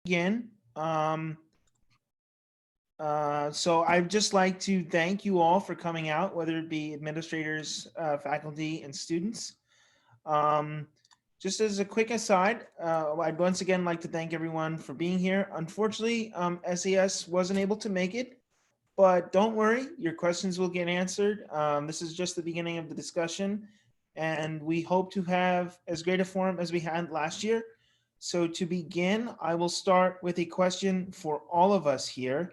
Begin. So I'd just like to thank you all for coming out, whether it be administrators, faculty, and students. Um, just as a quick aside, I'd once again like to thank everyone for being here. Unfortunately, SAS wasn't able to make it, but don't worry, your questions will get answered. This is just the beginning of the discussion, and we hope to have as great a forum as we had last year. So to begin, I will start with a question for all of us here,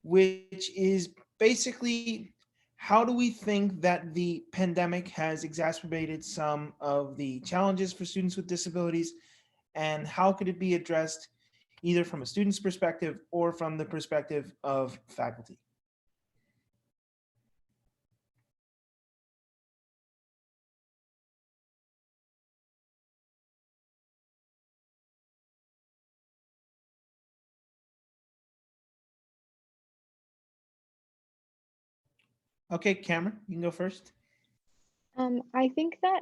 which is basically, how do we think that the pandemic has exacerbated some of the challenges for students with disabilities, and how could it be addressed either from a student's perspective or from the perspective of faculty? Okay, Cameron, you can go first. I think that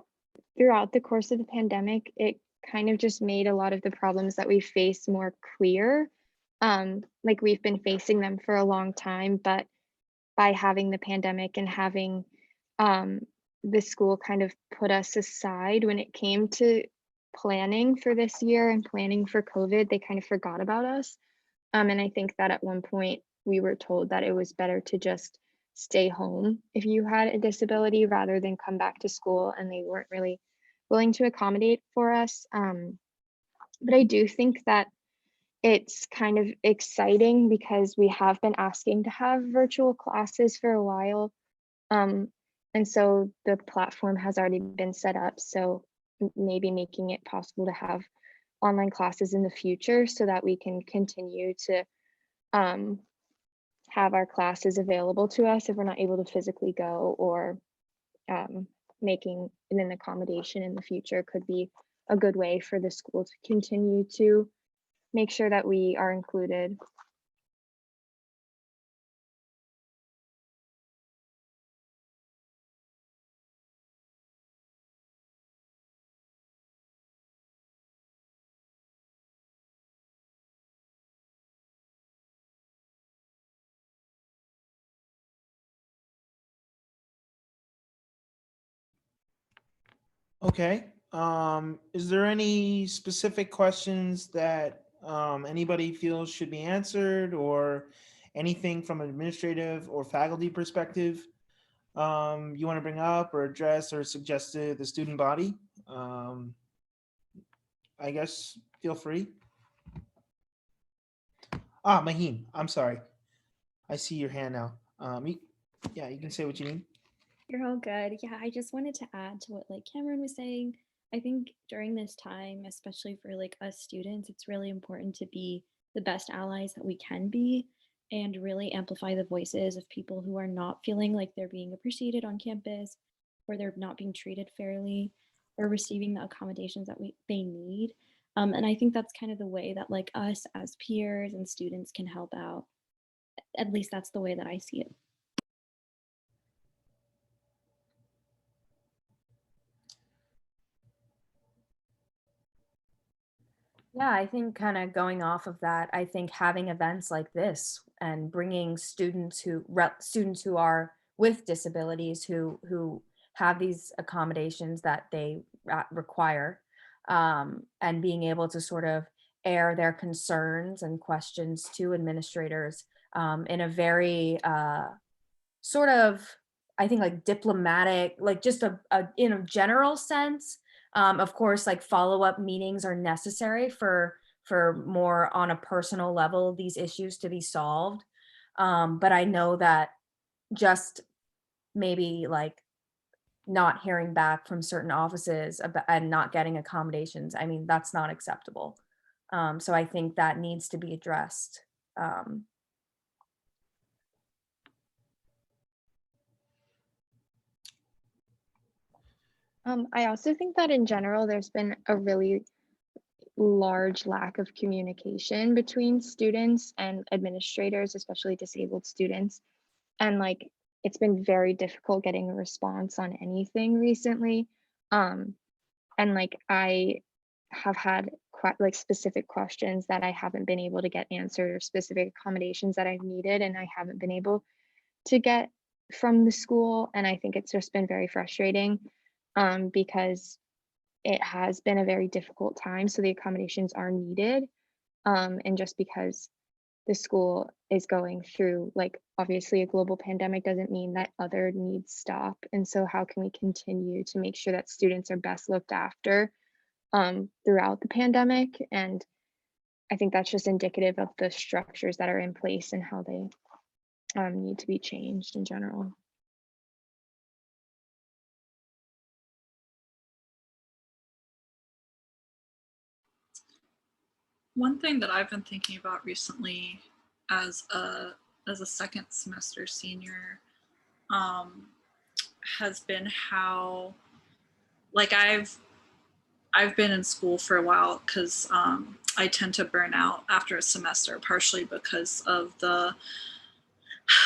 throughout the course of the pandemic, it kind of just made a lot of the problems that we face more clear. Like we've been facing them for a long time, but by having the pandemic and having um, the school kind of put us aside when it came to planning for this year and planning for COVID, they kind of forgot about us. And I think that at one point we were told that it was better to just stay home if you had a disability rather than come back to school, and they weren't really willing to accommodate for us. But I do think that it's kind of exciting because we have been asking to have virtual classes for a while. Um, and so the platform has already been set up. So maybe making it possible to have online classes in the future so that we can continue to um, have our classes available to us if we're not able to physically go, or um, making an accommodation in the future could be a good way for the school to continue to make sure that we are included. Okay. Is there any specific questions that anybody feels should be answered, or anything from an administrative or faculty perspective you want to bring up or address or suggest to the student body? Um, I guess feel free. Ah, Mahim, I'm sorry. I see your hand now. Yeah, you can say what you need. You're all good. Yeah, I just wanted to add to what like Cameron was saying. I think during this time, especially for like us students, it's really important to be the best allies that we can be and really amplify the voices of people who are not feeling like they're being appreciated on campus, or they're not being treated fairly, or receiving the accommodations that they need. And I think that's kind of the way that like us as peers and students can help out. At least that's the way that I see it. Yeah, I think kind of going off of that, I think having events like this and bringing students who are with disabilities who have these accommodations that they require, and being able to sort of air their concerns and questions to administrators, in a very sort of, I think, like diplomatic, like just a in a general sense. Of course, like follow-up meetings are necessary for more on a personal level these issues to be solved. But I know that just maybe like not hearing back from certain offices and not getting accommodations, I mean, that's not acceptable. So I think that needs to be addressed. Um, I also think that in general, there's been a really large lack of communication between students and administrators, especially disabled students. And like, it's been very difficult getting a response on anything recently. Um, and like, I have had like specific questions that I haven't been able to get answered, or specific accommodations that I've needed and I haven't been able to get from the school. And I think it's just been very frustrating, because it has been a very difficult time. So the accommodations are needed. And just because the school is going through, like, obviously a global pandemic doesn't mean that other needs stop. And so how can we continue to make sure that students are best looked after throughout the pandemic? And I think that's just indicative of the structures that are in place and how they need to be changed in general. One thing that I've been thinking about recently as a second semester senior has been how, like, I've been in school for a while because I tend to burn out after a semester, partially because of the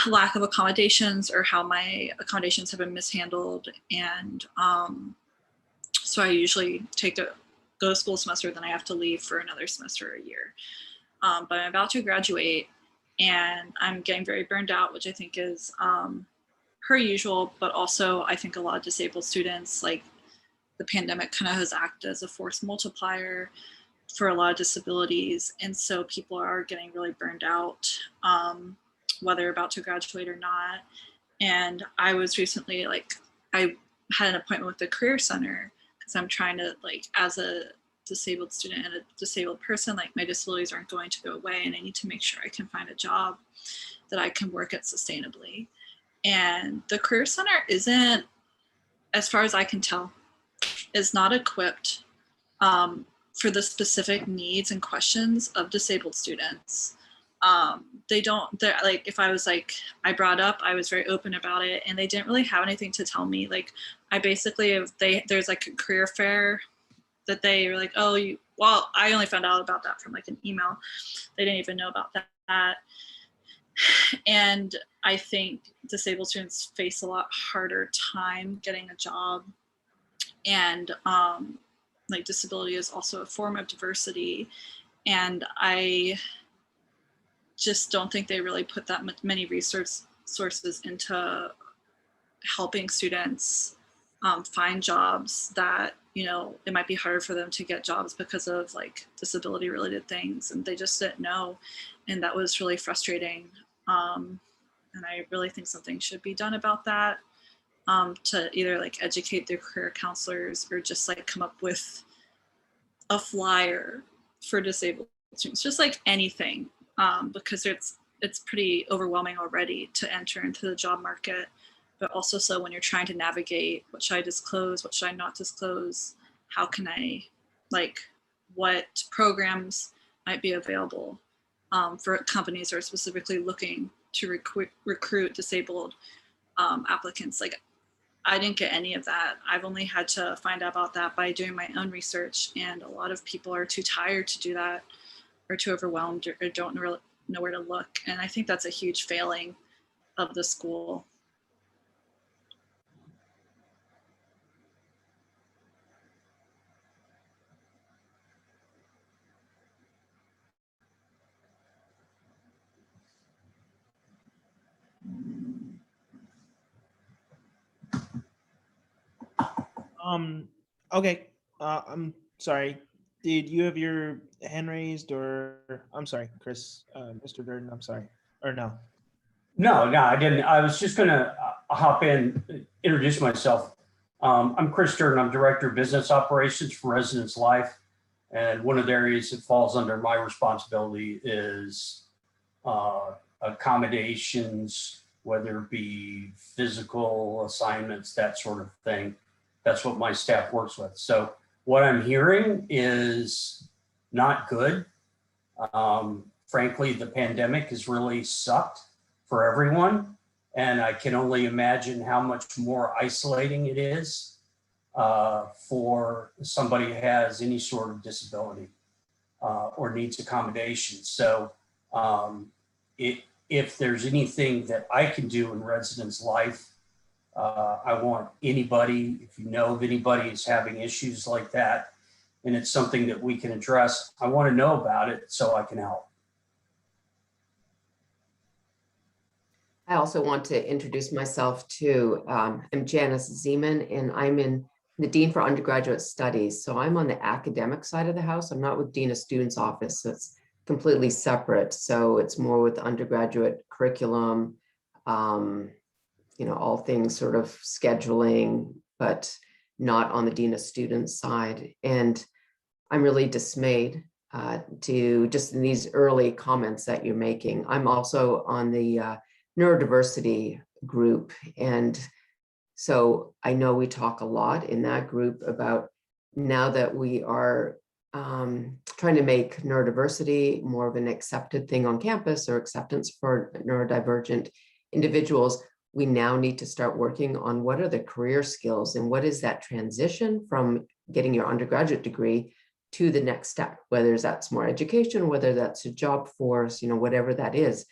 lack of accommodations or how my accommodations have been mishandled. And so I usually go to school semester, then I have to leave for another semester a year. But I'm about to graduate and I'm getting very burned out, which I think is per usual, but also I think a lot of disabled students, like, the pandemic kind of has acted as a force multiplier for a lot of disabilities. And so people are getting really burned out, whether about to graduate or not. And I was recently, like, I had an appointment with the Career Center because I'm trying to, like, as a disabled student and a disabled person, like, my disabilities aren't going to go away and I need to make sure I can find a job that I can work at sustainably. And the Career Center isn't, as far as I can tell, is not equipped for the specific needs and questions of disabled students. They're like, if I was like, I brought up, I was very open about it and they didn't really have anything to tell me. Like, I basically, there's like a career fair that they were like, oh, well, I only found out about that from like an email. They didn't even know about that. And I think disabled students face a lot harder time getting a job. And like, disability is also a form of diversity. And I just don't think they really put that many sources into helping students find jobs that, you know, it might be harder for them to get jobs because of, like, disability related things, and they just didn't know. And that was really frustrating. And I really think something should be done about that, to either, like, educate their career counselors or just, like, come up with a flyer for disabled students, just like anything, because it's pretty overwhelming already to enter into the job market. But also, so when you're trying to navigate, what should I disclose, what should I not disclose, how can I, like, what programs might be available for companies that are specifically looking to recruit disabled applicants. Like, I didn't get any of that. I've only had to find out about that by doing my own research, and a lot of people are too tired to do that, or too overwhelmed, or don't really know where to look. And I think that's a huge failing of the school. Okay. I'm sorry. Did you have your hand raised, or I'm sorry, Chris, Mr. Durden, I'm sorry, or no? No, I didn't. I was just going to hop in, introduce myself. I'm Chris Durden. I'm Director of Business Operations for Residence Life. And one of the areas that falls under my responsibility is accommodations, whether it be physical assignments, that sort of thing. That's what my staff works with. So what I'm hearing is not good. Frankly, the pandemic has really sucked for everyone. And I can only imagine how much more isolating it is for somebody who has any sort of disability or needs accommodations. So if there's anything that I can do in residence life, I want anybody, if you know of anybody who's having issues like that, and it's something that we can address, I want to know about it so I can help. I also want to introduce myself too. I'm Janice Zeeman, and I'm in the Dean for Undergraduate Studies. So I'm on the academic side of the house. I'm not with Dean of Students Office. So it's completely separate. So it's more with undergraduate curriculum, all things sort of scheduling, but not on the Dean of Students side. And I'm really dismayed to just in these early comments that you're making. I'm also on the neurodiversity group. And so I know we talk a lot in that group about now that we are trying to make neurodiversity more of an accepted thing on campus, or acceptance for neurodivergent individuals, we now need to start working on what are the career skills and what is that transition from getting your undergraduate degree to the next step, whether that's more education, whether that's a job force, whatever that is,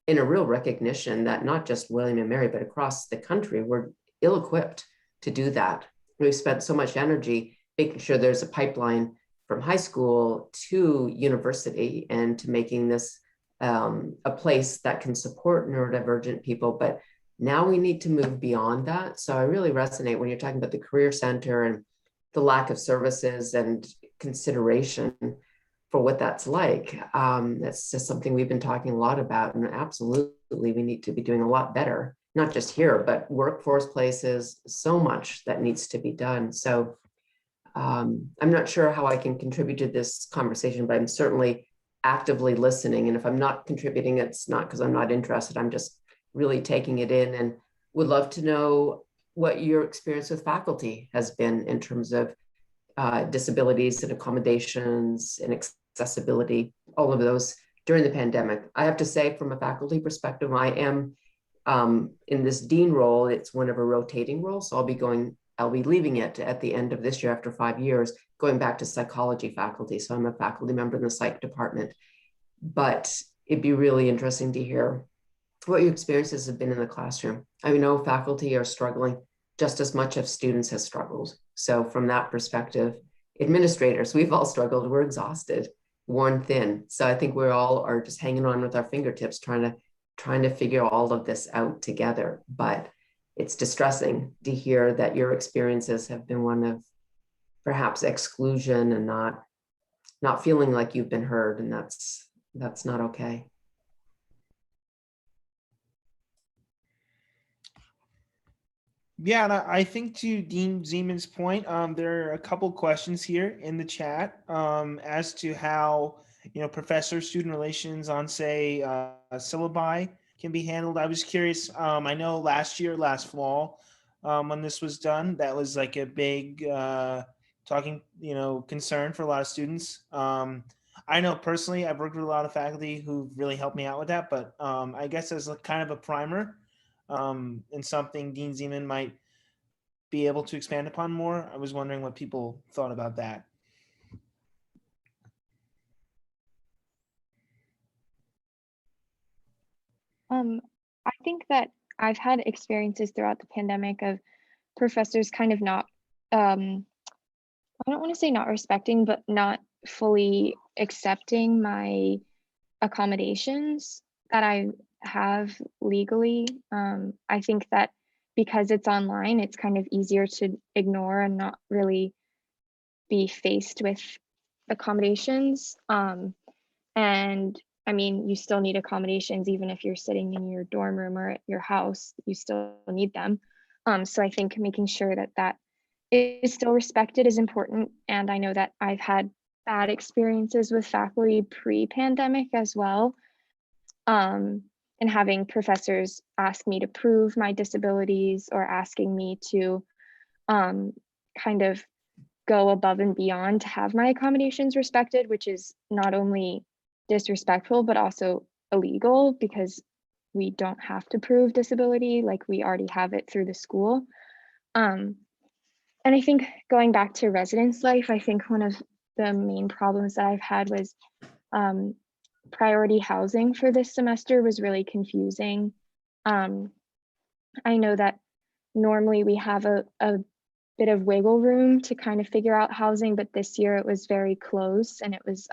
in a real recognition that not just William and Mary, but across the country, we're ill-equipped to do that. We've spent so much energy making sure there's a pipeline from high school to university and to making this a place that can support neurodivergent people. But now we need to move beyond that. So I really resonate when you're talking about the Career Center and the lack of services and consideration for what that's like. That's just something we've been talking a lot about, and absolutely we need to be doing a lot better, not just here, but workforce places, so much that needs to be done. So I'm not sure how I can contribute to this conversation, but I'm certainly actively listening. And if I'm not contributing, it's not because I'm not interested. I'm just really taking it in, and would love to know what your experience with faculty has been in terms of disabilities and accommodations and accessibility, all of those during the pandemic. I have to say, from a faculty perspective, I am in this dean role. It's one of a rotating role. So I'll be leaving it at the end of this year after 5 years, going back to psychology faculty. So I'm a faculty member in the psych department, but it'd be really interesting to hear what your experiences have been in the classroom. I know faculty are struggling just as much as students have struggled. So from that perspective, administrators, we've all struggled, we're exhausted, worn thin. So I think we all are just hanging on with our fingertips, trying to figure all of this out together. But it's distressing to hear that your experiences have been one of perhaps exclusion and not feeling like you've been heard, and that's not okay. Yeah, and I think to Dean Zeeman's point, there are a couple questions here in the chat as to how professor-student relations on, say, syllabi can be handled. I was curious. I know last fall, when this was done, that was like a big talking concern for a lot of students. I know personally, I've worked with a lot of faculty who've really helped me out with that, but I guess as a kind of a primer, and something Dean Zeeman might be able to expand upon more. I was wondering what people thought about that. I think that I've had experiences throughout the pandemic of professors kind of not, I don't want to say not respecting, but not fully accepting my accommodations that I have legally. I think that because it's online, it's kind of easier to ignore and not really be faced with accommodations. And I mean, you still need accommodations, even if you're sitting in your dorm room or at your house, you still need them. So I think making sure that that is still respected is important. And I know that I've had bad experiences with faculty pre-pandemic as well. And having professors ask me to prove my disabilities or asking me to kind of go above and beyond to have my accommodations respected, which is not only disrespectful, but also illegal because we don't have to prove disability, like we already have it through the school. And I think going back to residence life, I think one of the main problems that I've had was priority housing for this semester was really confusing. I know that normally we have a bit of wiggle room to kind of figure out housing, but this year it was very close, and it was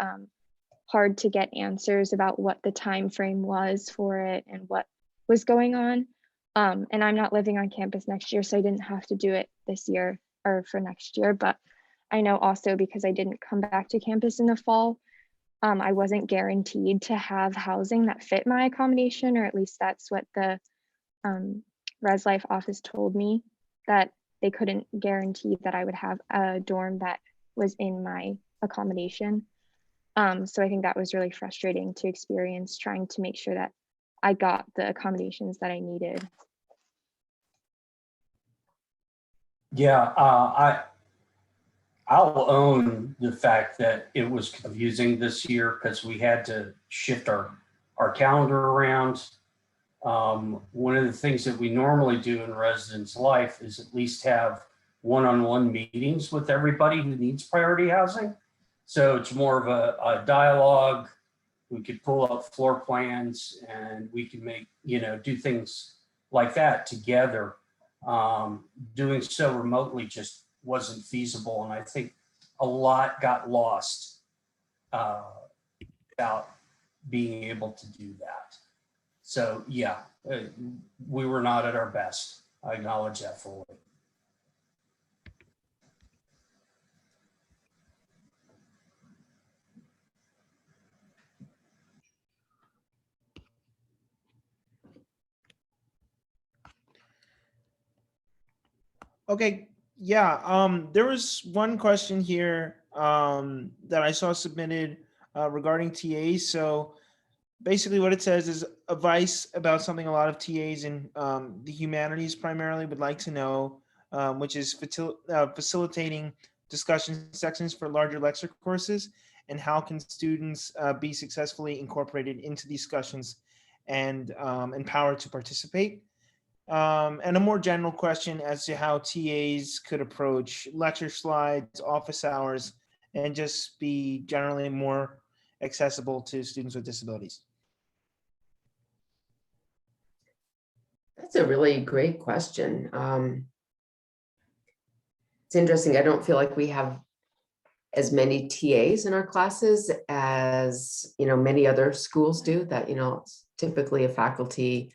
hard to get answers about what the time frame was for it and what was going on. And I'm not living on campus next year, so I didn't have to do it this year or for next year. But I know also because I didn't come back to campus in the fall, I wasn't guaranteed to have housing that fit my accommodation, or at least that's what the Res Life office told me, that they couldn't guarantee that I would have a dorm that was in my accommodation. So I think that was really frustrating to experience, trying to make sure that I got the accommodations that I needed. Yeah, I'll own the fact that it was confusing this year because we had to shift our calendar around. One of the things that we normally do in residence life is at least have one-on-one meetings with everybody who needs priority housing. So it's more of a dialogue. We could pull up floor plans and we can make, do things like that together. Doing so remotely just wasn't feasible. And I think a lot got lost about being able to do that. So yeah, we were not at our best. I acknowledge that fully. Okay, yeah, there was one question here that I saw submitted regarding TAs. So basically what it says is advice about something a lot of TAs in the humanities primarily would like to know, which is facilitating discussion sections for larger lecture courses, and how can students be successfully incorporated into discussions and empowered to participate. And a more general question as to how TAs could approach lecture slides, office hours, and just be generally more accessible to students with disabilities. That's a really great question. It's interesting. I don't feel like we have as many TAs in our classes as, many other schools do, that, it's typically a faculty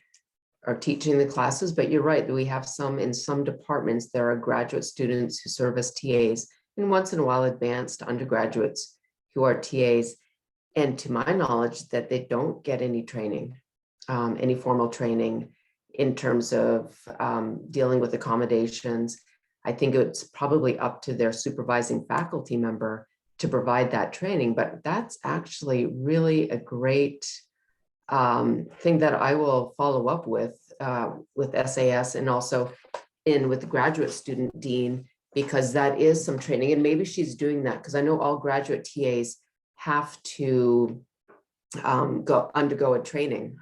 are teaching the classes, but you're right, we have some in some departments. There are graduate students who serve as TAs, and once in a while advanced undergraduates who are TAs. And to my knowledge, that they don't get any training, any formal training in terms of dealing with accommodations. I think it's probably up to their supervising faculty member to provide that training, but that's actually really a great thing that I will follow up with SAS, and also with the graduate student dean, because that is some training, and maybe she's doing that, because I know all graduate TAs have to undergo a training,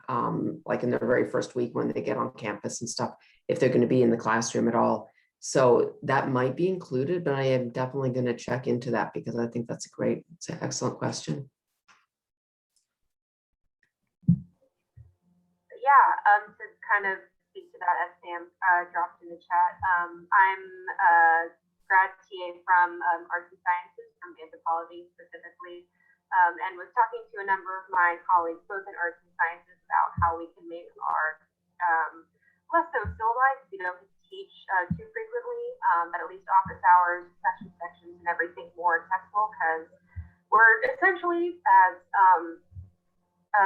like in their very first week when they get on campus and stuff, if they're going to be in the classroom at all. So that might be included, but I am definitely going to check into that, because I think it's an excellent question. Yeah, to kind of speak to that, as Sam dropped in the chat, I'm a grad TA from Arts and Sciences, from anthropology specifically, and was talking to a number of my colleagues, both in Arts and Sciences, about how we can make art less so syllabized. We don't teach too frequently, but at least office hours, session sections, and everything more accessible, because we're essentially, as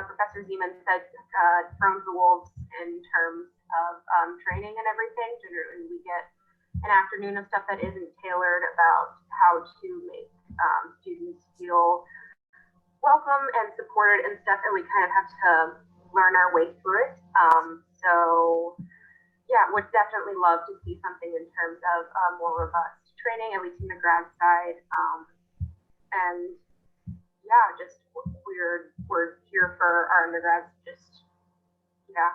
Professor Zeeman said, thrown to the wolves in terms of training and everything. Generally, we get an afternoon of stuff that isn't tailored about how to make students feel welcome and supported and stuff, and we kind of have to learn our way through it. So yeah, would definitely love to see something in terms of more robust training, at least in the grad side. And yeah, just we're here for our undergrads. Just yeah.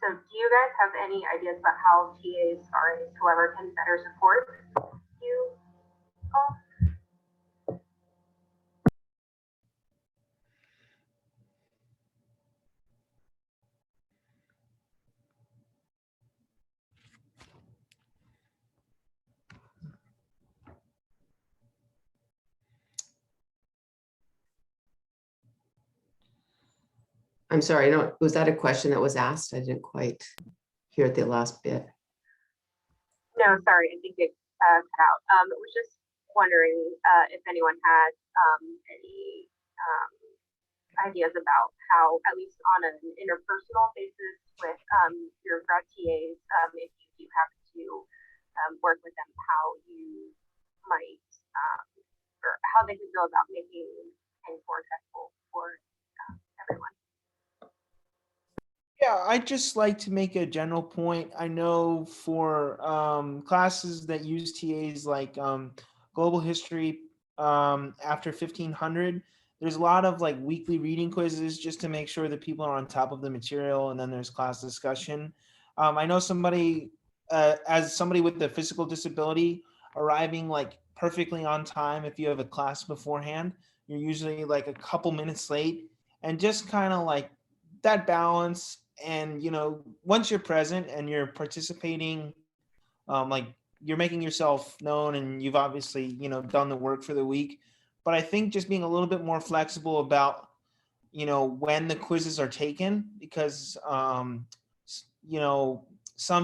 So do you guys have any ideas about how TAs, RAs, whoever can better support you all? I'm sorry, was that a question that was asked? I didn't quite hear the last bit. No, sorry, I think it cut out. I was just wondering if anyone had any ideas about how, at least on an interpersonal basis with your grad TAs, if you have to work with them, how you might, or how they could go about making things more accessible for everyone. Yeah, I'd just like to make a general point. I know for classes that use TAs like global history after 1500, there's a lot of like weekly reading quizzes just to make sure that people are on top of the material, and then there's class discussion. I know somebody, as somebody with a physical disability, arriving like perfectly on time if you have a class beforehand, you're usually like a couple minutes late, and just kind of like that balance. And once you're present and you're participating, like you're making yourself known, and you've obviously done the work for the week. But I think just being a little bit more flexible about when the quizzes are taken, because some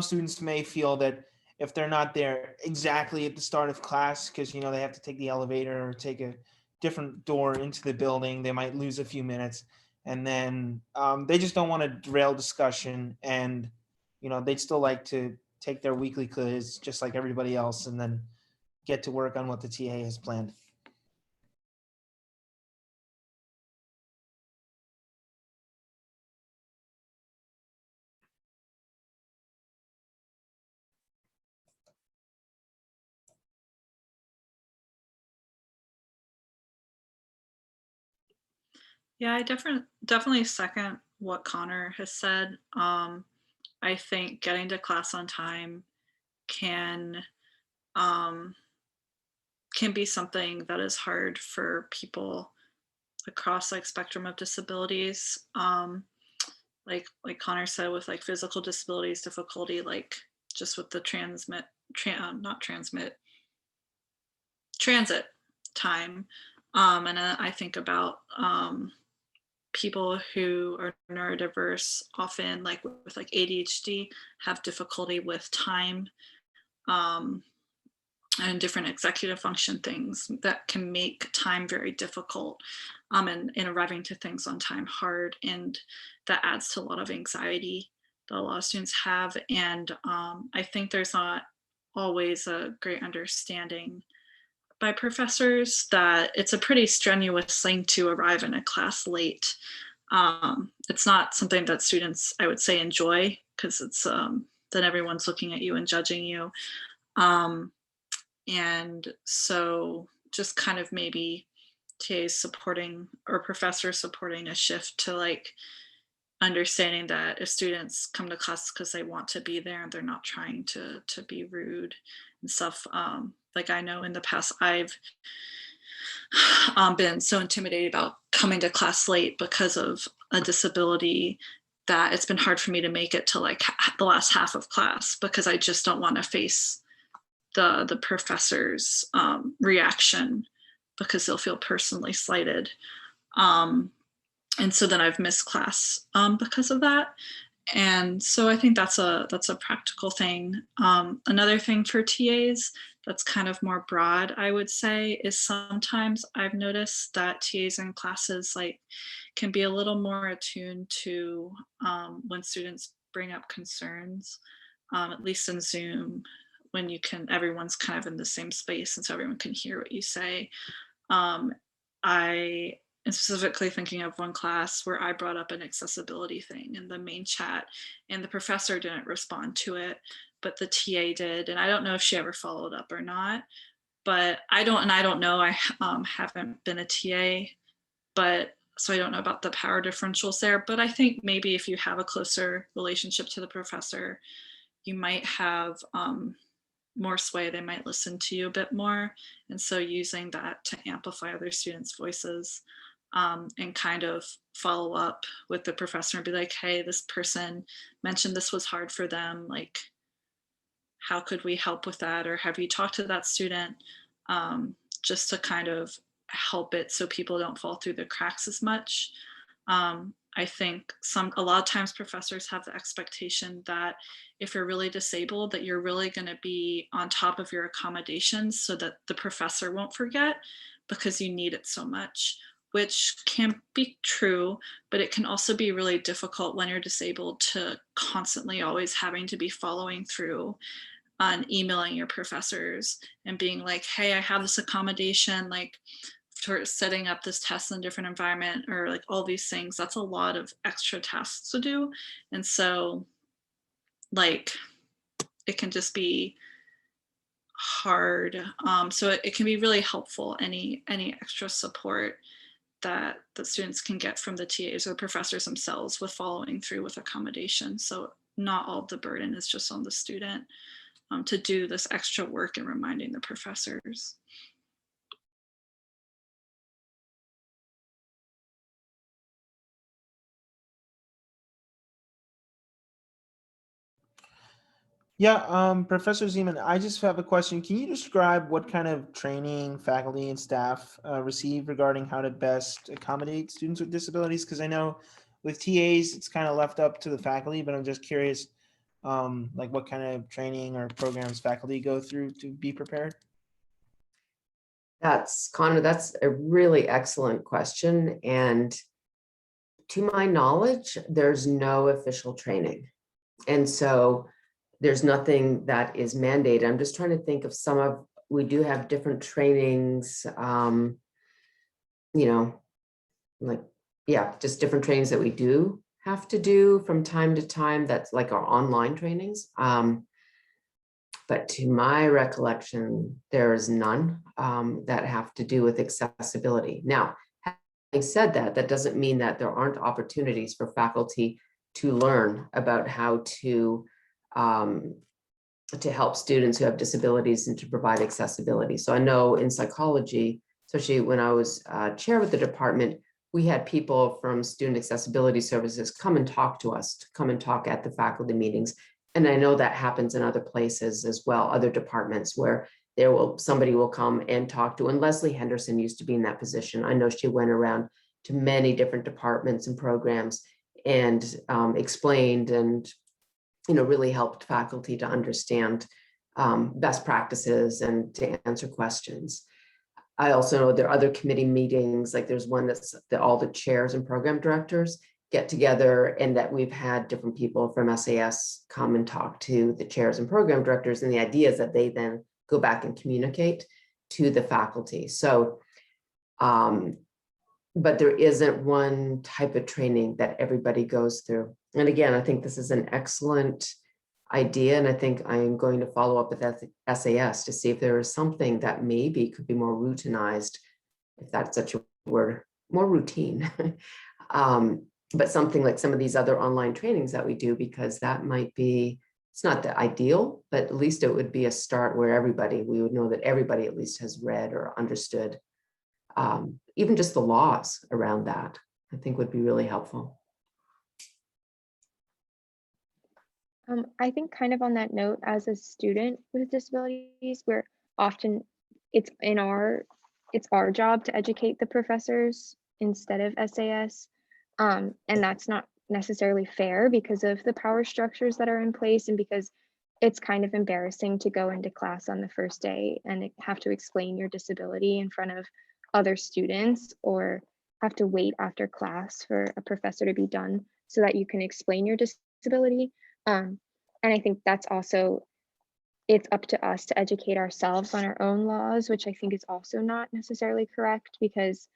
students may feel that if they're not there exactly at the start of class, because they have to take the elevator or take a different door into the building, they might lose a few minutes. And then they just don't want to derail discussion, and they'd still like to take their weekly quiz just like everybody else, and then get to work on what the TA has planned. Yeah, I definitely second what Connor has said. I think getting to class on time can um, can be something that is hard for people across like spectrum of disabilities. Like Connor said, with like physical disabilities, difficulty like just with the not transmit transit time. And I think about people who are neurodiverse, often like with like ADHD, have difficulty with time, and different executive function things that can make time very difficult, and arriving to things on time hard. And that adds to a lot of anxiety that a lot of students have. And I think there's not always a great understanding by professors that it's a pretty strenuous thing to arrive in a class late. It's not something that students, I would say, enjoy, because it's then everyone's looking at you and judging you. And so just kind of maybe TAs supporting or professors supporting a shift to like understanding that if students come to class because they want to be there and they're not trying to be rude and stuff. Like I know in the past I've been so intimidated about coming to class late because of a disability that it's been hard for me to make it to like the last half of class, because I just don't want to face the professor's reaction, because they'll feel personally slighted. And so then I've missed class because of that. And so I think that's a practical thing. Another thing for TAs that's kind of more broad, I would say, is sometimes I've noticed that TAs in classes like can be a little more attuned to when students bring up concerns, at least in Zoom, when everyone's kind of in the same space and so everyone can hear what you say. I am specifically thinking of one class where I brought up an accessibility thing in the main chat, and the professor didn't respond to it, but the TA did. And I don't know if she ever followed up or not, but I don't know, I haven't been a TA, but so I don't know about the power differentials there. But I think maybe if you have a closer relationship to the professor, you might have more sway, they might listen to you a bit more. And so using that to amplify other students' voices, and kind of follow up with the professor and be like, hey, this person mentioned this was hard for them. Like, how could we help with that? Or have you talked to that student? Just to kind of help it so people don't fall through the cracks as much. I I think a lot of times professors have the expectation that if you're really disabled, that you're really going to be on top of your accommodations so that the professor won't forget because you need it so much, which can be true, but it can also be really difficult when you're disabled to constantly always having to be following through on emailing your professors and being like, hey, I have this accommodation, like for setting up this test in a different environment, or like all these things. That's a lot of extra tasks to do. And so like it can just be hard. So it can be really helpful, any extra support that the students can get from the TAs or the professors themselves with following through with accommodation. So not all of the burden is just on the student to do this extra work and reminding the professors. Yeah, Professor Zeeman, I just have a question. Can you describe what kind of training faculty and staff receive regarding how to best accommodate students with disabilities? Because I know with TAs, it's kind of left up to the faculty, but I'm just curious, like what kind of training or programs faculty go through to be prepared? That's Connor, that's a really excellent question. And to my knowledge, there's no official training. And so there's nothing that is mandated. I'm just trying to think of we do have different trainings, like, yeah, just different trainings that we do have to do from time to time. That's like our online trainings. But to my recollection, there is none that have to do with accessibility. Now, having said that, that doesn't mean that there aren't opportunities for faculty to learn about how to help students who have disabilities and to provide accessibility. So I know in psychology, especially when I was chair with the department, we had people from Student Accessibility Services come and talk to us, to come and talk at the faculty meetings. And I know that happens in other places as well, other departments where somebody will come and talk to, and Leslie Henderson used to be in that position. I know she went around to many different departments and programs and explained and really helped faculty to understand best practices and to answer questions. I also know there are other committee meetings, like there's one that all the chairs and program directors get together, and that we've had different people from SAS come and talk to the chairs and program directors, and the idea is that they then go back and communicate to the faculty. So, but there isn't one type of training that everybody goes through. And again, I think this is an excellent idea, and I think I am going to follow up with SAS to see if there is something that maybe could be more routinized, if that's such a word, more routine. But something like some of these other online trainings that we do, because that might be, it's not the ideal, but at least it would be a start where we would know that everybody at least has read or understood even just the laws around that, I think would be really helpful. I think kind of on that note, as a student with disabilities, we're often, it's our job to educate the professors instead of SAS. And that's not necessarily fair because of the power structures that are in place, and because it's kind of embarrassing to go into class on the first day and have to explain your disability in front of other students, or have to wait after class for a professor to be done so that you can explain your disability. And I think that's also, it's up to us to educate ourselves on our own laws, which I think is also not necessarily correct, because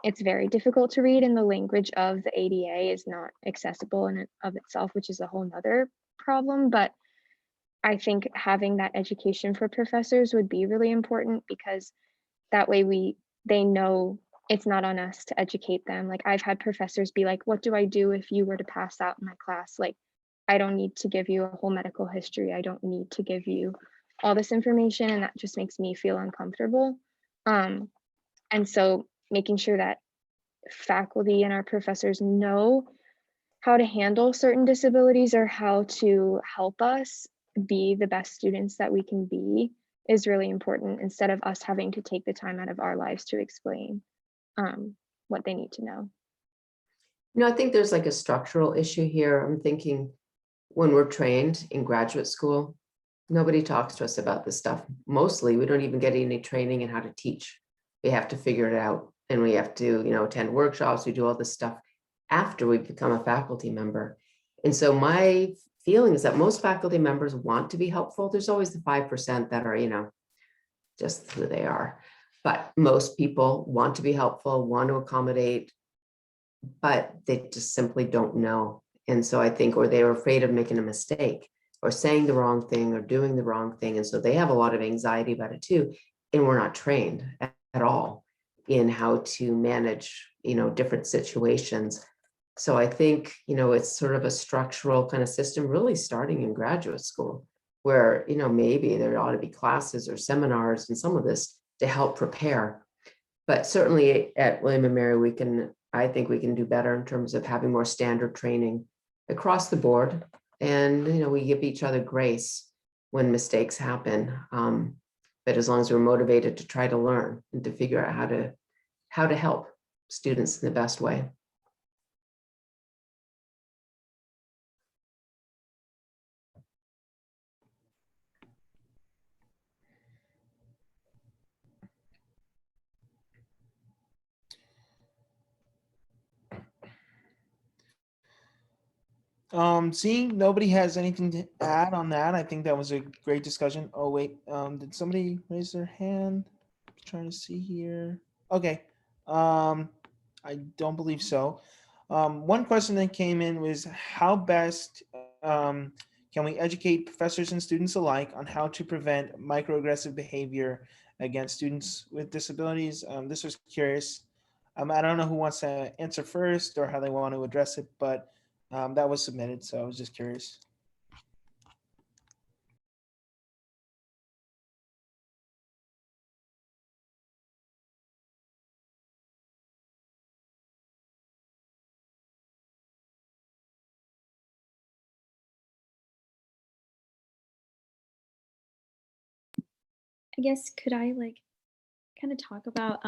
it's very difficult to read, and the language of the ADA is not accessible in and of itself, which is a whole nother problem. But I think having that education for professors would be really important, because that way they know it's not on us to educate them. Like, I've had professors be like, what do I do if you were to pass out in my class? Like, I don't need to give you a whole medical history. I don't need to give you all this information. And that just makes me feel uncomfortable. And so making sure that faculty and our professors know how to handle certain disabilities or how to help us be the best students that we can be is really important, instead of us having to take the time out of our lives to explain what they need to know. I think there's like a structural issue here. I'm thinking when we're trained in graduate school, nobody talks to us about this stuff. Mostly, we don't even get any training in how to teach. We have to figure it out, and we have to, attend workshops. We do all this stuff after we become a faculty member. And so my feeling is that most faculty members want to be helpful. There's always the 5% that are, just who they are. But most people want to be helpful, want to accommodate, but they just simply don't know. And so I think, or they're afraid of making a mistake or saying the wrong thing or doing the wrong thing. And so they have a lot of anxiety about it too. And we're not trained at all in how to manage, different situations. So I think, it's sort of a structural kind of system really starting in graduate school where, maybe there ought to be classes or seminars and some of this to help prepare. But certainly at William & Mary, I think we can do better in terms of having more standard training across the board. And, we give each other grace when mistakes happen. But as long as we're motivated to try to learn and to figure out how to help students in the best way. Seeing nobody has anything to add on that, I think that was a great discussion. Oh wait, did somebody raise their hand? Trying to see here. Okay, I don't believe so. One question that came in was how best can we educate professors and students alike on how to prevent microaggressive behavior against students with disabilities? This was curious. I don't know who wants to answer first or how they want to address it, but that was submitted, so I was just curious. I guess could I kind of talk about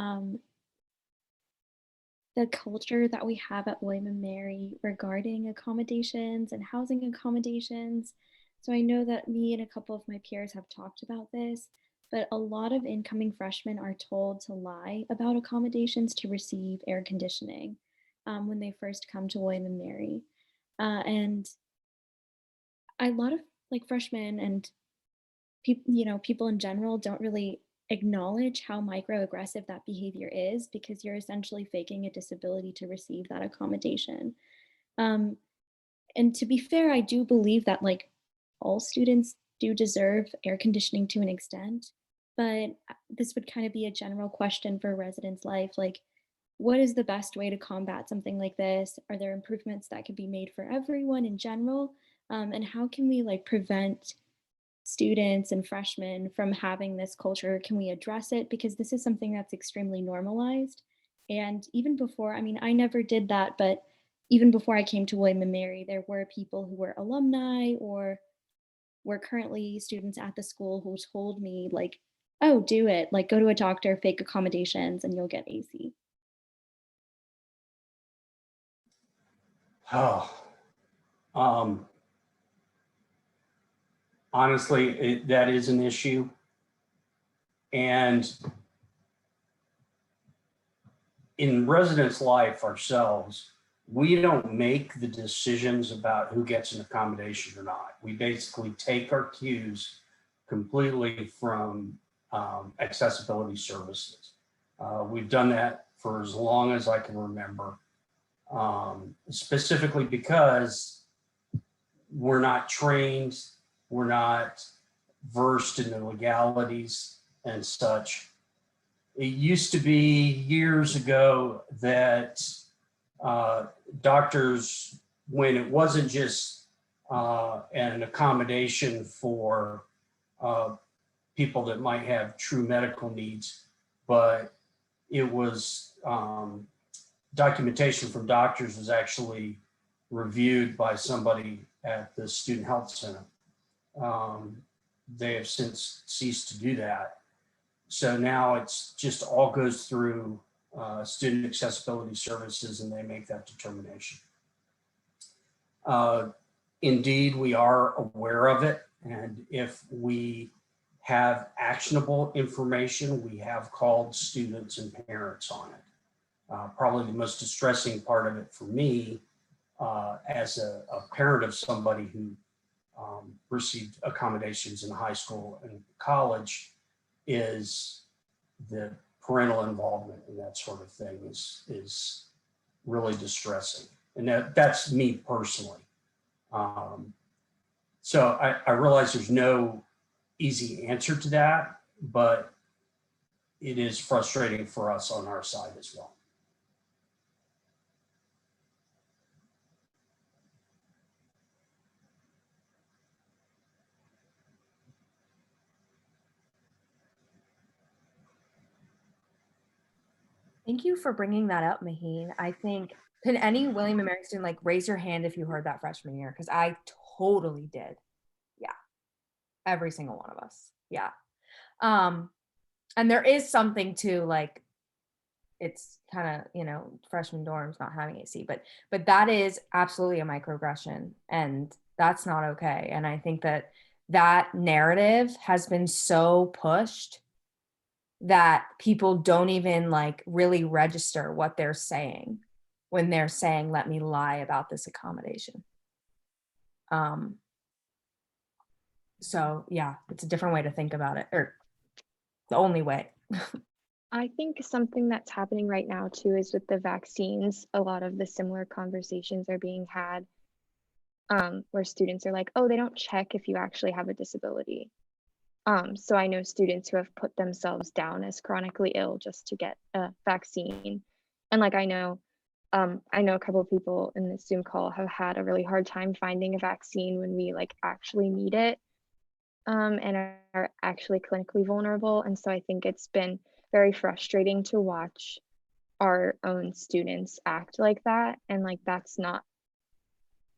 the culture that we have at William and Mary regarding accommodations and housing accommodations. So I know that me and a couple of my peers have talked about this, but a lot of incoming freshmen are told to lie about accommodations to receive air conditioning when they first come to William and Mary. And a lot of freshmen and people in general don't really acknowledge how microaggressive that behavior is because you're essentially faking a disability to receive that accommodation. Um, and to be fair, I do believe that all students do deserve air conditioning to an extent, but this would kind of be a general question for residents' life. What is the best way to combat something like this? Are there improvements that could be made for everyone in general? And how can we prevent students and freshmen from having this culture? Can we address it? Because this is something that's extremely normalized. And even before, I never did that, but even before I came to William & Mary, there were people who were alumni or were currently students at the school who told me oh, do it, go to a doctor, fake accommodations, and you'll get AC. Oh, honestly, that is an issue. And in residence life ourselves, we don't make the decisions about who gets an accommodation or not. We basically take our cues completely from accessibility services. We've done that for as long as I can remember, specifically because we're not trained, we're not versed in the legalities and such. It used to be years ago that doctors, when it wasn't just an accommodation for people that might have true medical needs, but it was documentation from doctors was actually reviewed by somebody at the Student Health Center. They have since ceased to do that. So now it's just all goes through Student Accessibility Services, and they make that determination. Indeed, we are aware of it, and if we have actionable information, we have called students and parents on it. Probably the most distressing part of it for me, as a parent of somebody who received accommodations in high school and college, is the parental involvement and that sort of thing is really distressing. And that's me personally. So I realize there's no easy answer to that, but it is frustrating for us on our side as well. Thank you for bringing that up, Maheen. I think, can any William and Mary student like raise your hand if you heard that freshman year? Because I totally did. Yeah. Every single one of us. Yeah. And there is something to like, it's kind of, you know, freshman dorms not having AC, but that is absolutely a microaggression, and that's not okay. And I think that that narrative has been so pushed that people don't even like really register what they're saying when they're saying, let me lie about this accommodation. So yeah, it's a different way to think about it, or the only way. I think something that's happening right now too is with the vaccines, a lot of the similar conversations are being had where students are like, oh, they don't check if you actually have a disability. So I know students who have put themselves down as chronically ill just to get a vaccine. And like I know a couple of people in this Zoom call have had a really hard time finding a vaccine when we like actually need it, and are actually clinically vulnerable. And so I think it's been very frustrating to watch our own students act like that. And like, that's not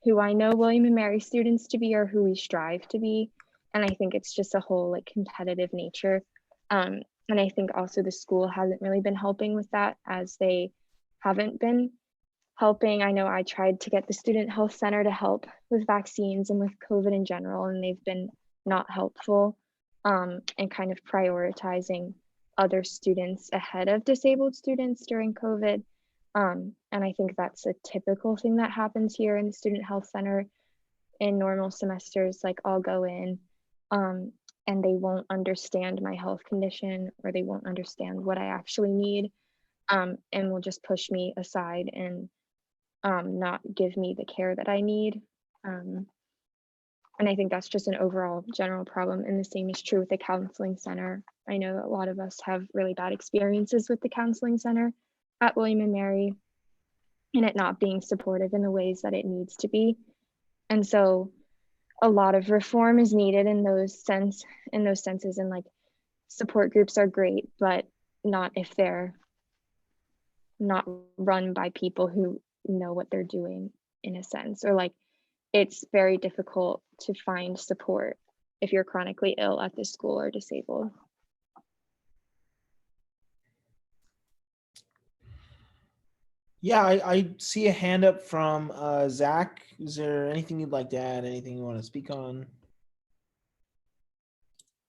who I know William and Mary students to be or who we strive to be. And I think it's just a whole like competitive nature. And I think also the school hasn't really been helping with that, as they haven't been helping. I know I tried to get the student health center to help with vaccines and with COVID in general, and they've been not helpful, and kind of prioritizing other students ahead of disabled students during COVID. And I think that's a typical thing that happens here in the student health center in normal semesters. Like I'll go in and they won't understand my health condition, or they won't understand what I actually need, and will just push me aside and not give me the care that I need. And I think that's just an overall general problem. And the same is true with the counseling center. I know a lot of us have really bad experiences with the counseling center at William and Mary, and it not being supportive in the ways that it needs to be. And so a lot of reform is needed in those senses. And like, support groups are great, but not if they're not run by people who know what they're doing, in a sense. Or like, it's very difficult to find support if you're chronically ill at the school or disabled. Yeah, I see a hand up from Zach. Is there anything you'd like to add? Anything you want to speak on?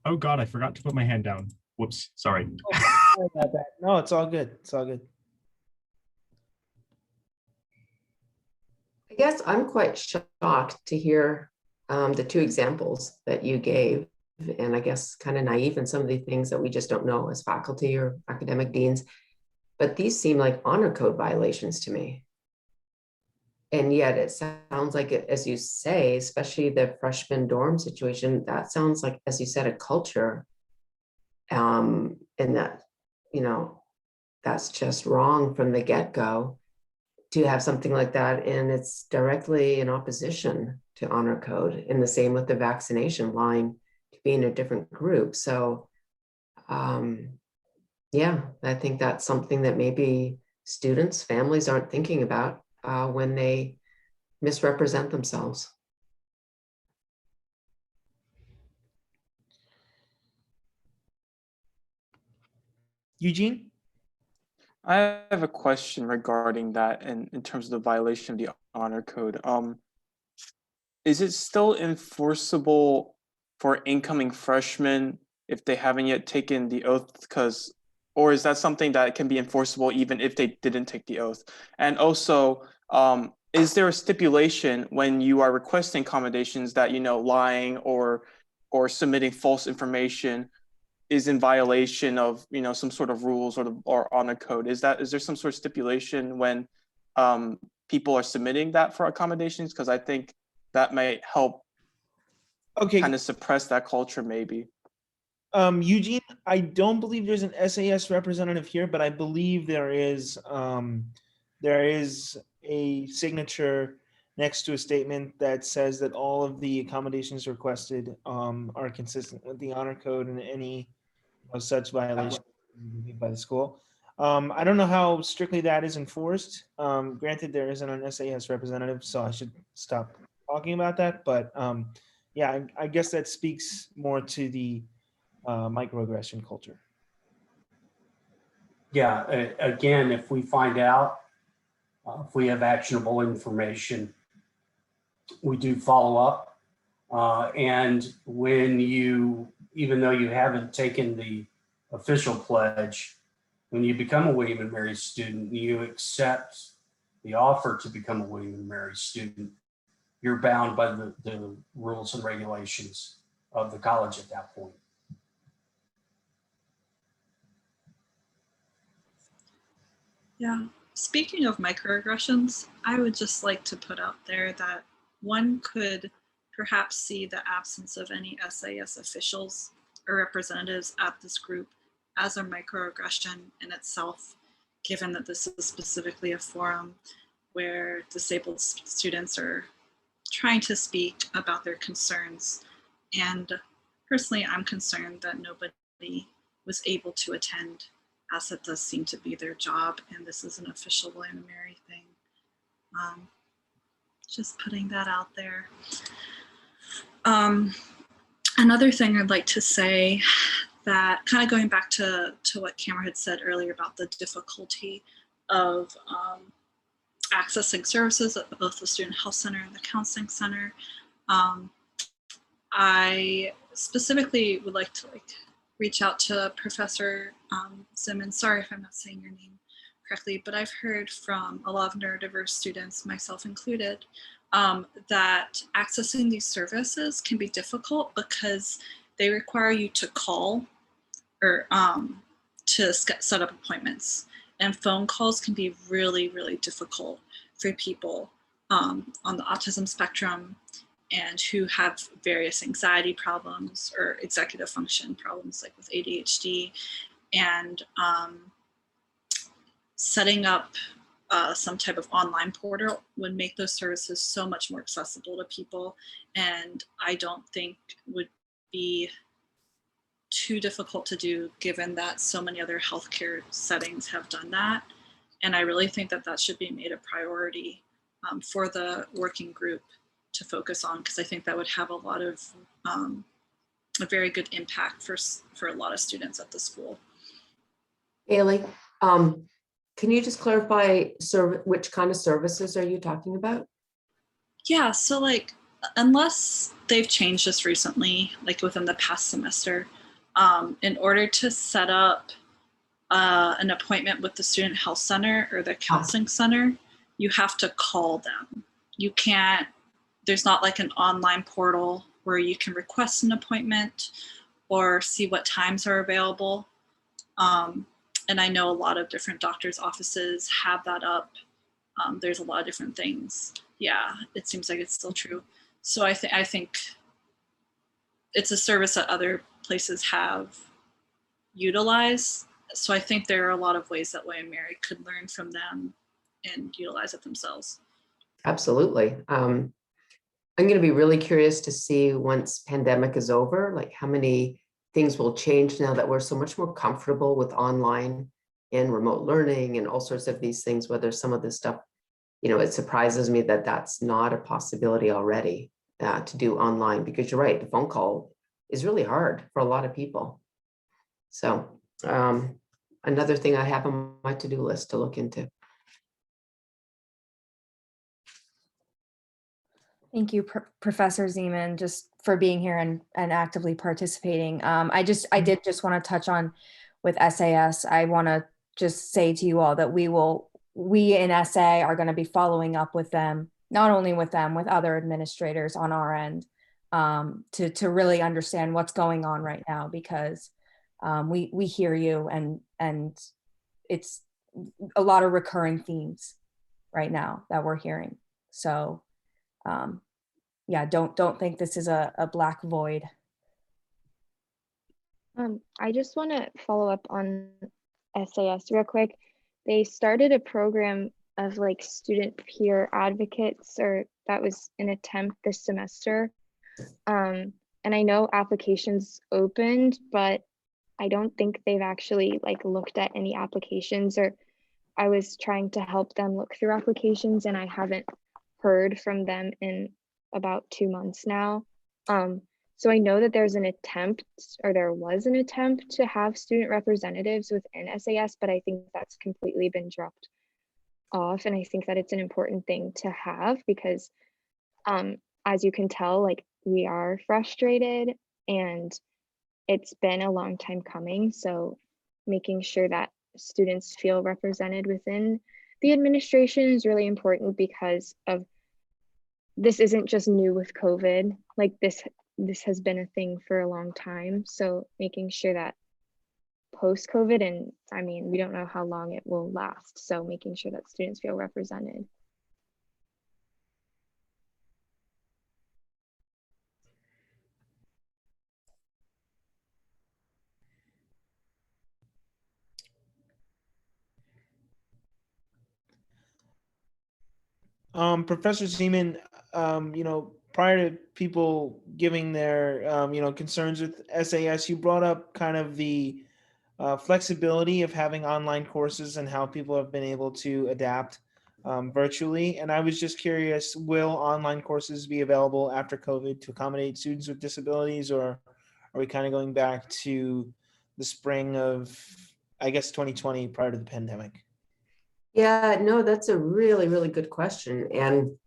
Oh God, I forgot to put my hand down. Whoops, sorry. Sorry about that. No, it's all good. It's all good. I guess I'm quite shocked to hear the two examples that you gave, and I guess kind of naive in some of the things that we just don't know as faculty or academic deans, but these seem like honor code violations to me. And yet it sounds like, as you say, especially the freshman dorm situation, that sounds like, as you said, a culture, and that, you know, that's just wrong from the get-go to have something like that, and it's directly in opposition to honor code. And the same with the vaccination, lying to be in a different group. So yeah, I think that's something that maybe students, families aren't thinking about when they misrepresent themselves. Eugene? I have a question regarding that and in terms of the violation of the honor code. Is it still enforceable for incoming freshmen if they haven't yet taken the oath? Or is that something that can be enforceable even if they didn't take the oath? And also, is there a stipulation when you are requesting accommodations that, lying or submitting false information is in violation of, some sort of rules or honor code? Is there some sort of stipulation when people are submitting that for accommodations? Because I think that might help kind of suppress that culture maybe. Eugene, I don't believe there's an SAS representative here, but I believe there is a signature next to a statement that says that all of the accommodations requested are consistent with the honor code and any such violation by the school. I don't know how strictly that is enforced. Granted, there isn't an SAS representative, so I should stop talking about that. But yeah, I guess that speaks more to the microaggression culture. Yeah, again, if we find out, if we have actionable information, we do follow up. And when even though you haven't taken the official pledge, when you become a William and Mary student, you accept the offer to become a William and Mary student, you're bound by the rules and regulations of the college at that point. Yeah. Speaking of microaggressions, I would just like to put out there that one could perhaps see the absence of any SAS officials or representatives at this group as a microaggression in itself, given that this is specifically a forum where disabled students are trying to speak about their concerns. And personally, I'm concerned that nobody was able to attend, as it does seem to be their job, and this is an official William and Mary thing. Just putting that out there. Another thing I'd like to say, that kind of going back to what Cameron had said earlier about the difficulty of accessing services at both the Student Health Center and the Counseling Center. I specifically would like to reach out to Professor Zeeman. Sorry if I'm not saying your name correctly, but I've heard from a lot of neurodiverse students, myself included, that accessing these services can be difficult because they require you to call or to set up appointments. And phone calls can be really, really difficult for people on the autism spectrum and who have various anxiety problems or executive function problems like with ADHD. And setting up some type of online portal would make those services so much more accessible to people. And I don't think would be too difficult to do, given that so many other healthcare settings have done that. And I really think that that should be made a priority for the working group to focus on, because I think that would have a lot of a very good impact for a lot of students at the school. Haley, can you just clarify which kind of services are you talking about? Yeah, so unless they've changed this recently, within the past semester, in order to set up an appointment with the Student Health Center or the Counseling Center, you have to call them. You can't, there's not an online portal where you can request an appointment or see what times are available. And I know a lot of different doctors' offices have that up. There's a lot of different things. Yeah, it seems like it's still true. So I think it's a service that other places have utilized. So I think there are a lot of ways that William and Mary could learn from them and utilize it themselves. Absolutely. I'm going to be really curious to see once pandemic is over, how many things will change now that we're so much more comfortable with online and remote learning and all sorts of these things, whether some of this stuff, it surprises me that that's not a possibility already to do online, because you're right, the phone call is really hard for a lot of people. So another thing I have on my to-do list to look into. Thank you, Professor Zeeman, just for being here and actively participating. I did just want to touch on with SAS. I want to just say to you all that we in SA are going to be following up with them, not only with them, with other administrators on our end, to really understand what's going on right now, because we hear you, and it's a lot of recurring themes right now that we're hearing. So yeah, don't think this is a black void. I just want to follow up on SAS real quick. They started a program of like student peer advocates, or that was an attempt this semester. And I know applications opened, but I don't think they've actually like looked at any applications, or I was trying to help them look through applications and I haven't heard from them in about 2 months now. So I know that there's an attempt, or there was an attempt, to have student representatives within SAS, but I think that's completely been dropped off. And I think that it's an important thing to have, because as you can tell, like, we are frustrated and it's been a long time coming. So making sure that students feel represented within the administration is really important, because of this isn't just new with COVID. Like this has been a thing for a long time. So making sure that post-COVID, and I mean, we don't know how long it will last. So making sure that students feel represented. Professor Zeeman, prior to people giving their, concerns with SAS, you brought up kind of the flexibility of having online courses and how people have been able to adapt virtually. And I was just curious, will online courses be available after COVID to accommodate students with disabilities, or are we kind of going back to the spring of, I guess, 2020 prior to the pandemic? Yeah, no, that's a really, really good question. And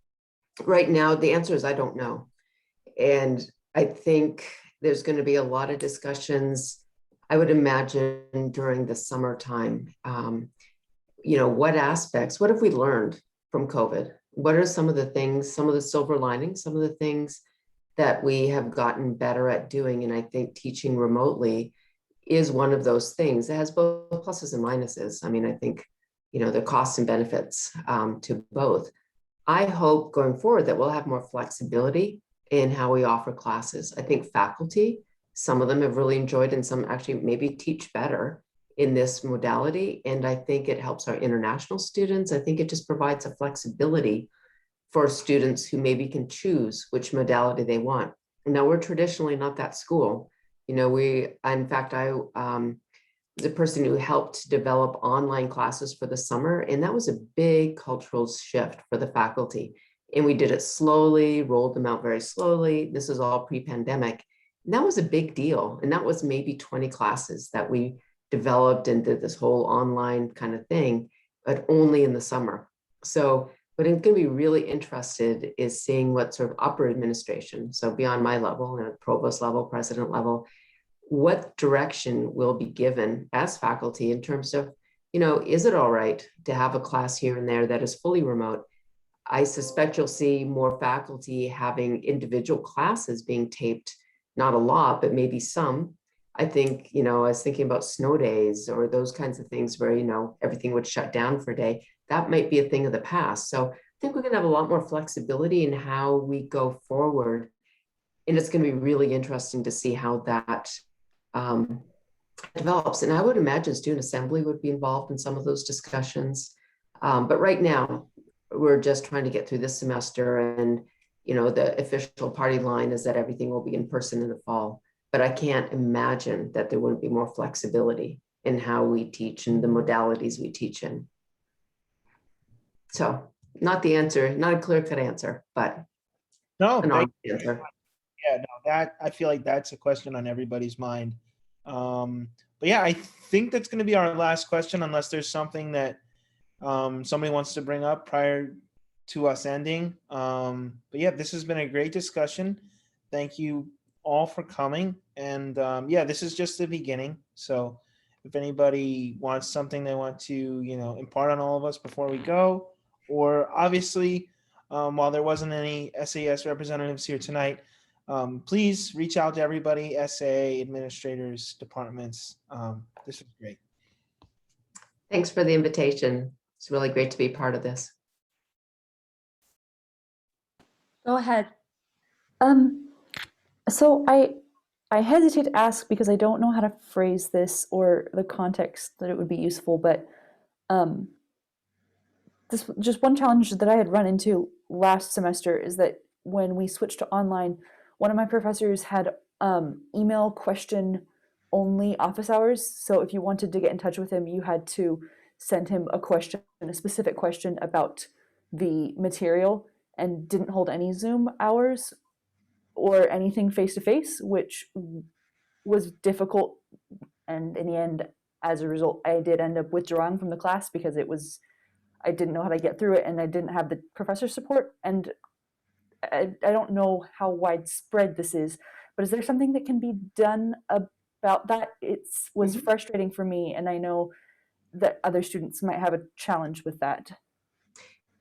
right now, the answer is I don't know. And I think there's going to be a lot of discussions, I would imagine, during the summertime. What aspects, what have we learned from COVID? What are some of the things, some of the silver linings, some of the things that we have gotten better at doing? And I think teaching remotely is one of those things. It has both pluses and minuses. I mean, I think, the costs and benefits to both. I hope going forward that we'll have more flexibility in how we offer classes. I think faculty, some of them have really enjoyed, and some actually maybe teach better in this modality. And I think it helps our international students. I think it just provides a flexibility for students who maybe can choose which modality they want. Now, we're traditionally not that school. In fact, I the person who helped develop online classes for the summer, and that was a big cultural shift for the faculty. And we did it slowly, rolled them out very slowly. This is all pre-pandemic. And that was a big deal. And that was maybe 20 classes that we developed and did this whole online kind of thing, but only in the summer. So what I'm going to be really interested is seeing what sort of upper administration, so beyond my level, provost level, president level, what direction will be given as faculty in terms of, is it all right to have a class here and there that is fully remote? I suspect you'll see more faculty having individual classes being taped, not a lot, but maybe some. I think, I was thinking about snow days or those kinds of things where, everything would shut down for a day. That might be a thing of the past. So I think we're going to have a lot more flexibility in how we go forward. And it's going to be really interesting to see how that develops. And I would imagine student assembly would be involved in some of those discussions. But right now, we're just trying to get through this semester, and the official party line is that everything will be in person in the fall. But I can't imagine that there wouldn't be more flexibility in how we teach and the modalities we teach in. So not the answer, not a clear-cut answer, but No, an thank honest answer. Yeah, no, that I feel like that's a question on everybody's mind. But But yeah, I think that's going to be our last question, unless there's something that somebody wants to bring up prior to us ending. But yeah, this has been a great discussion. Thank you all for coming. And yeah, this is just the beginning. So if anybody wants something they want to, impart on all of us before we go, or obviously, while there wasn't any SAS representatives here tonight, please reach out to everybody, SA, administrators, departments. This was great. Thanks for the invitation. It's really great to be part of this. Go ahead. So I hesitate to ask because I don't know how to phrase this or the context that it would be useful, but this just one challenge that I had run into last semester is that when we switched to online, one of my professors had email question only office hours. So if you wanted to get in touch with him, you had to send him a question, a specific question about the material, and didn't hold any Zoom hours or anything face to face, which was difficult. And in the end, as a result, I did end up withdrawing from the class because I didn't know how to get through it, and I didn't have the professor support. And I don't know how widespread this is, but is there something that can be done about that? It was frustrating for me, and I know that other students might have a challenge with that.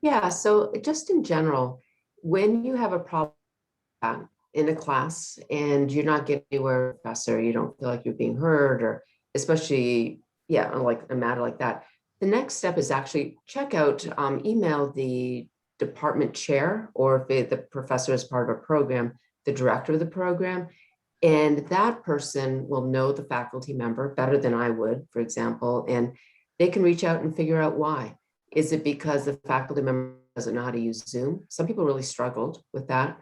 Yeah, so just in general, when you have a problem in a class and you're not getting anywhere with the professor, you don't feel like you're being heard, or especially, yeah, like a matter like that, the next step is actually check out, email the department chair, or if the professor is part of a program, the director of the program, and that person will know the faculty member better than I would, for example, and they can reach out and figure out why. Is it because the faculty member doesn't know how to use Zoom? Some people really struggled with that.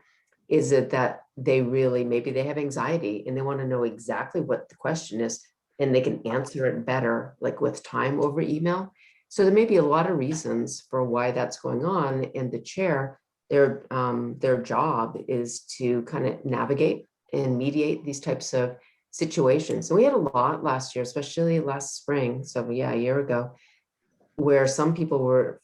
Is it that maybe they have anxiety and they want to know exactly what the question is and they can answer it better, like with time over email? So there may be a lot of reasons for why that's going on. And the chair, their job is to kind of navigate and mediate these types of situations. So we had a lot last year, especially last spring. So yeah, a year ago, where some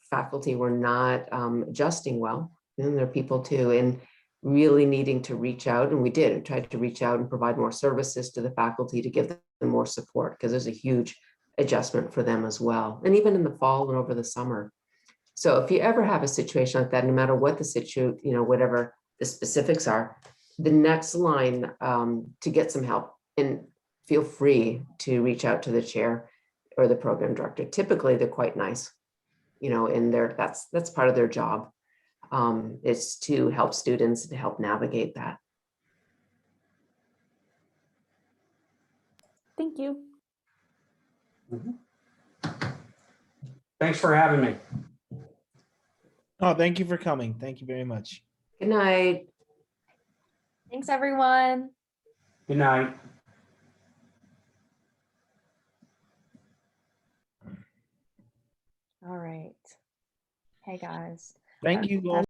faculty were not adjusting well, and there are people too, and really needing to reach out. And we tried to reach out and provide more services to the faculty to give them more support, because there's a huge adjustment for them as well. And even in the fall and over the summer. So if you ever have a situation like that, no matter what the situation, whatever the specifics are, the next line to get some help, and feel free to reach out to the chair or the program director. Typically, they're quite nice, and that's part of their job, is to help students, to help navigate that. Thank you. Thanks for having me. Oh, thank you for coming. Thank you very much. Good night. Thanks, everyone. Good night. All right. Hey, guys. Thank you all.